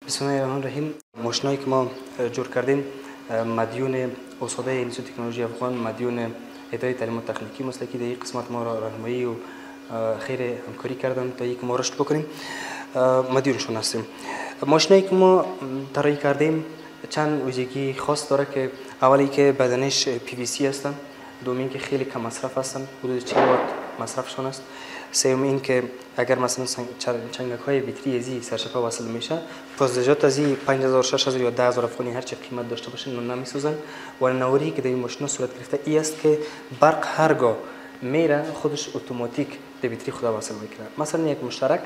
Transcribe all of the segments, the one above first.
بسم الله الرحمن الرحیم. ماشینایی که ما جور کردیم مدیون استادای انستیتوت تکنولوژی افغان، مدیون اداره تعلیم تکنیکی مسلکی در این قسمت ما را راهنمایی و خیر همکاری کردن تا اینکه ما رشد بکنیم، مدیونشون هستیم. ماشینایی که ما طراحی کردیم چند ویژگی خاص داره که اولی که بدنش پی وی سی هستن، دومی که خیلی کم مصرف هستن، حدود 40 وات مصرفشون است. سوم این که اگر مثلا چنگک های بیتری ازی سرشفه وصل میشه، پازدجات ازی 5000 6000 یا 10000 افغانی هر چی قیمت داشته باشه نمیسوزن. و نوری که در این ماشینا صورت گرفته ای است که برق هرگاه میره خودش اتوماتیک در بیتری خود وصل میکنه. مثلا یک مشترک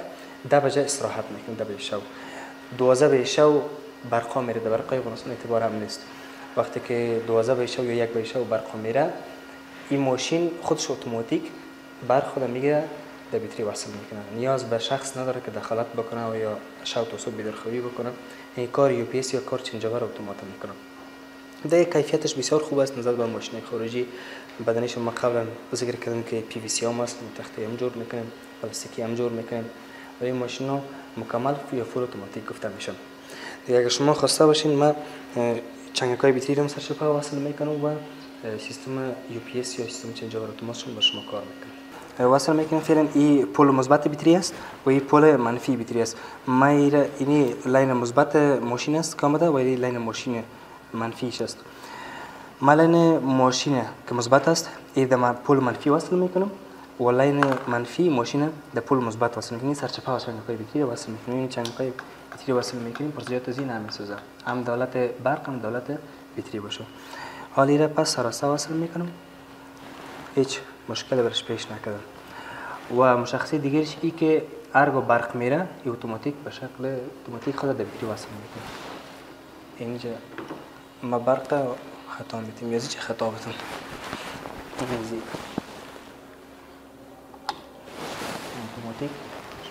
10 بجه استراحت میکنه، 10 بجه شب، 12 بجه شب برق میره، در برق افغانستان اعتبار هم نیست. وقتی که 12 بجه شب یا 1 بجه شب برق میره، این ماشین خودش اتوماتیک برق خود میگیره در بیتری وصل میکنه. نیاز به شخص نداره که دخالت بکنه و یا شب تا صبح بیدارخوابی بکنه. این کار یو پی اس یا کار چنجاور اتومات میکنه. در کیفیتش بسیار خوب است نسبت به ماشین خارجی. بدنش ما قبلا ذکر کردیم که پی وی سی هم است، تخته هم جور میکنیم، پلاستیکی هم جور میکنیم و این ماشینا مکمل یا فول اتوماتیک گفته میشن. دیگه اگر شما خواسته باشین ما چنگکای بیتری رو سرشفه وصل میکنم و سیستم یو پی اس یا سیستم چنجاور اتوماتشون با شما کار میکنه. وصل میکنم. فعلا این پول مثبت بیتری است و این پول منفی بیتری است. ما اینی لاین مثبت ماشین است که آمده و این لاین ماشین منفیش است. ما لاین ماشین که مثبت است این در پول منفی وصل میکنم و لاین منفی ماشین در پول مثبت وصل میکنیم. سرچپه وصل میکنیم بیتری وصل میکنیم. چنگکای بیتری وصل میکنیم پرزیات از این نمیسوزه، هم دولت برق هم دولت بیتری باشه. حالی را پس سراسر وصل میکنم، هیچ مشکلی برش پیش نکردم. و مشخصی دیگرش ای که هرگاه برق میره ای اتوماتیک به شکل اتوماتیک خود در بیتری وصل میکنه. اینجا ما برق خطا میتیم، یازی چه خطا بتیم اتوماتیک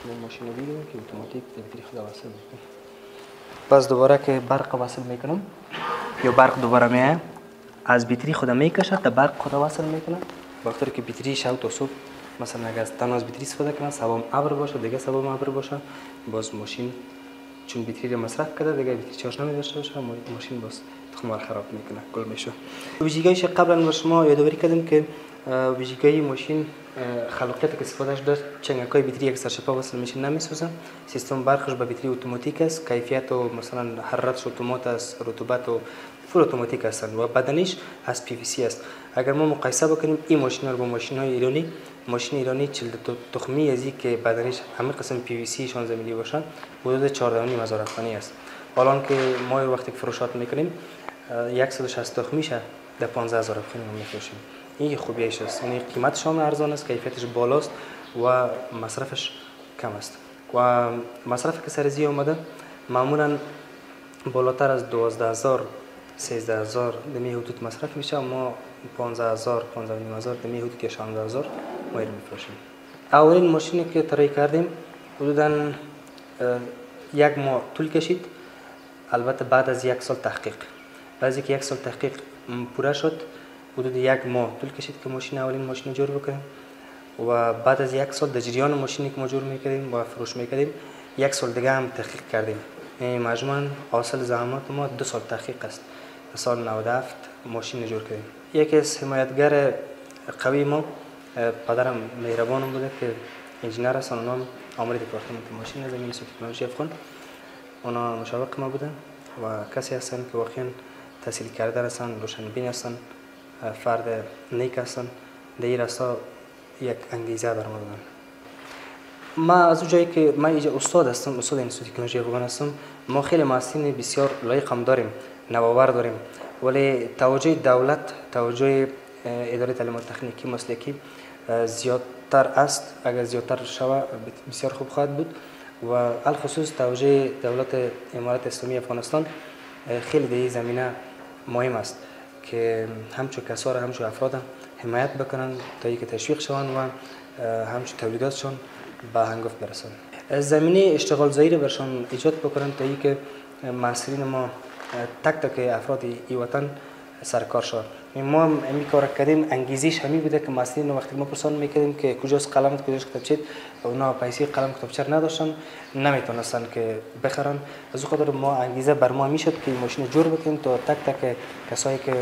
شما ماشین رو بگیریم که اتوماتیک در بیتری خود وصل میکنه. پس دوباره که برق وصل میکنم یا برق دوباره میه از بیتری خود میکشه تا برق خود وصل میکنه. وقتی که بیتری شب تا صبح مثلا اگر تنها از بیتری استفاده کنه، صبح ابر باشه، دیگه صبح ابر باشه، باز ماشین چون بیتری رو مصرف کرده دیگه بیتری چارج نمیداشته باشه، ماشین باز تخم خراب میکنه، گل میشه. ویژگیش قبلا با شما یادآوری کردم که ویژگی ماشین خلاقیت که استفادهش داشت، چنگکای بیتری یک سرشفه وصل میشه نمیسوزه، سیستم برقش به بیتری اتوماتیک است، کیفیت و مثلا حرارتش اتومات است، رطوبت و فول اتوماتیک هستند و بدنش از پی وی سی است. اگر ما مقایسه بکنیم این ماشینا رو با ماشین‌های ایرانی، ماشین ایرانی 40 تخمی ازی که بدنش همه قسم پی وی سی 16 میلی باشن حدود 14,500 افغانی است. حالا که ما وقتی که فروشات میکنیم 160 تخمیشه در 15000 افغانی میفروشیم. این خوبیش است، یعنی قیمتش هم ارزان است، کیفیتش بالاست و مصرفش کم است. و مصرف که سرزی اومده معمولا بالاتر از 12000 13000 دمی حدود مصرف میشه، ما 15000 15500 دمی حدود 16000 ما میفروشیم. اولین ماشینی که طراحی کردیم حدوداً 1 ماه طول کشید، البته بعد از 1 سال تحقیق. بعضی که 1 سال تحقیق پوره شد حدود 1 ماه طول کشید که ماشین اولین ماشین جور بکنیم و بعد از 1 سال در جریان ماشینی که ما جور میکردیم و فروش میکردیم 1 سال دیگه هم تحقیق کردیم. یعنی مجموعاً حاصل زحمات ما 2 سال تحقیق است. سال 97 ماشین جور کردیم. یکی از حمایتگر قوی ما پدرم مهربانم بوده که انجینر هستن، اونا آمر دپارتمان ماشین از انستیتوت تکنولوژی افغان، اونا مشاوق ما بودن و کسی هستن که واقعا تحصیل کرده هستن، روشنبین هستن، فرد نیک هستن. در این راستا یک انگیزه بر ما بودن. ما از اون جایی که من اینجا استاد هستم، استاد انستیتوت تکنولوژی افغان هستم، ما خیلی محصلین بسیار لایق هم داریم، نوآور داریم، ولی توجه دولت، توجه اداره تعلیم تکنیکی مسلکی زیادتر است. اگر زیادتر شود بسیار خوب خواهد بود و الخصوص توجه دولت امارات اسلامی افغانستان خیلی در این زمینه مهم است که همچون کسا را همچون افراد حمایت بکنن تا اینکه تشویق شوند و همچون تولیداتشون به هنگفت برسند. زمینه اشتغال زایی را برشان ایجاد بکنن تا اینکه محصلین ما تک افراد این وطن سرکار شد. ما هم کار کردیم، انگیزش همین بوده که محصلین وقتی ما پرسان میکردیم که کجاست قلمت، کجاست کتابچه، اونا پیسه قلم کتابچه نداشتن، نمیتونستن که بخرن. از او خاطر ما انگیزه بر ما میشد که این ماشین جور بکنیم تا تک تک کسایی که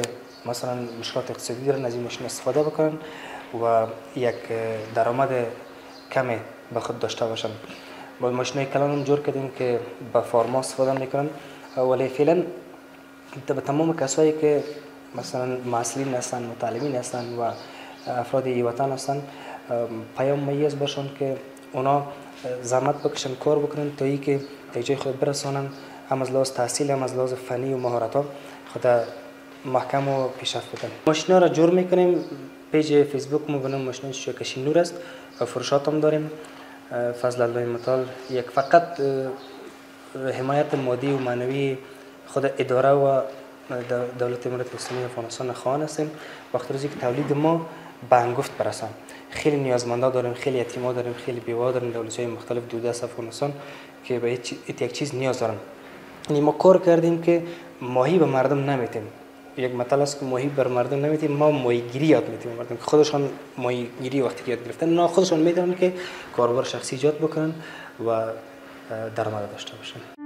مثلا مشکلات اقتصادی دارن از این ماشین استفاده بکنن و یک درآمد کمی به خود داشته باشن. با ماشینای کلان هم جور کردیم که به فارما استفاده میکنن، ولی فعلا به تمام کسایی که مثلا معلولین هستن، متعلمین هستن و افراد وطن هستن پیام میز باشن که اونا زحمت بکشن، کار بکنن تا ای که تا جای خود برسانن، هم از لحاظ تحصیل هم از لحاظ فنی و مهارت ها خود محکم و پیشرفت بدن. ماشینا را جور میکنیم، پیج فیسبوک ما به نام ماشین شوکشی نور است و فروشات هم داریم. فضل الله متعال یک فقط حمایت مادی و معنوی خود اداره و دولت امارات اسلامی افغانستان خواهان هستیم. وقتی روزی که تولید ما به انگفت برسان، خیلی نیازمندا داریم، خیلی یتیما داریم، خیلی بیوه داریم، دولت‌های مختلف دوده از افغانستان که به یک چیز نیاز دارن. یعنی ما کار کردیم که ماهی به مردم نمیتیم. یک مطلب است که ماهی بر مردم نمیتیم، ما ماهیگیری یاد میتیم مردم که خودشان ماهیگیری وقتی که یاد گرفتن نه خودشان میتونن که کاروبار شخصی ایجاد بکنن و درآمد داشته باشن.